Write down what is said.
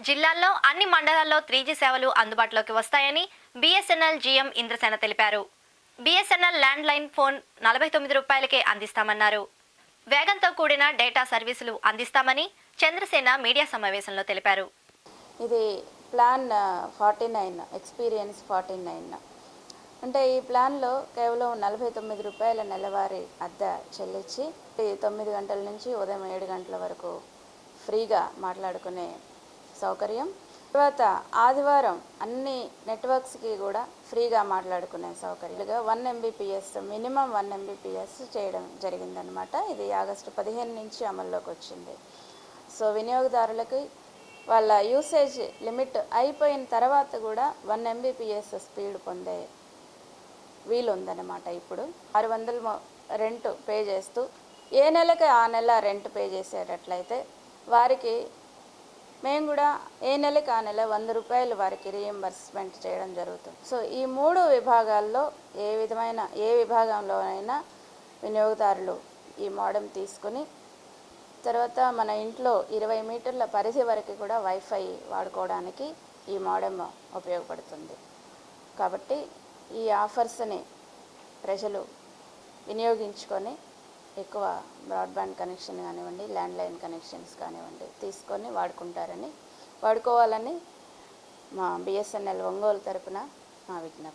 జిల్లాల్లో అన్ని మండలాల్లో 3G సేవలు అందుబాటులోకి వస్తాయని బీఎస్ఎన్ఎల్ జీఎం ఇంద్రసేన తెలిపారు. బీఎస్ఎన్ఎల్ ల్యాండ్ లైన్ ఫోన్ 49 రూపాయలకే అందిస్తామన్నారు. వేగంతో కూడిన డేటా సర్వీసులు అందిస్తామని చంద్రసేన మీడియా సమావేశంలో తెలిపారు. ఇది ప్లాన్ 49 ఎక్స్పీరియన్స్ 49 అంటే ఈ ప్లాన్లో కేవలం 49 రూపాయల నెలవారీ అద్దె చెల్లించి 9 గంటల నుంచి ఉదయం 7 గంటల వరకు ఫ్రీగా మాట్లాడుకునే సౌకర్యం. తర్వాత ఆదివారం అన్ని నెట్వర్క్స్కి కూడా ఫ్రీగా మాట్లాడుకునే సౌకర్యాలుగా 1 MBPS మినిమం 1 MBPS చేయడం జరిగిందనమాట. ఇది ఆగస్టు 15 నుంచి అమల్లోకి వచ్చింది. సో వినియోగదారులకి వాళ్ళ యూసేజ్ లిమిట్ అయిపోయిన తర్వాత కూడా 1 MBPS స్పీడ్ పొందే వీలుందన్నమాట. ఇప్పుడు 600 రెంట్ పే చేస్తూ ఏ నెలకి ఆ నెల రెంట్ పే చేసేటట్లయితే వారికి మేము కూడా ఏ నెలకి ఆ నెల 100 రూపాయలు వారికి రీఎంబర్స్మెంట్ చేయడం జరుగుతుంది. సో ఈ 3 విభాగాల్లో ఏ విభాగంలోనైనా వినియోగదారులు ఈ మోడెం తీసుకుని తర్వాత మన ఇంట్లో 20 మీటర్ల పరిధి వరకు కూడా వైఫై వాడుకోవడానికి ఈ మోడెం ఉపయోగపడుతుంది. కాబట్టి ఈ ఆఫర్స్ని ప్రజలు వినియోగించుకొని ఎక్కువ బ్రాడ్బ్యాండ్ కనెక్షన్ కానివ్వండి, ల్యాండ్లైన్ కనెక్షన్స్ కానివ్వండి తీసుకొని వాడుకోవాలని మా బిఎస్ఎన్ఎల్ ఒంగోలు తరపున మా విజ్ఞప్తి.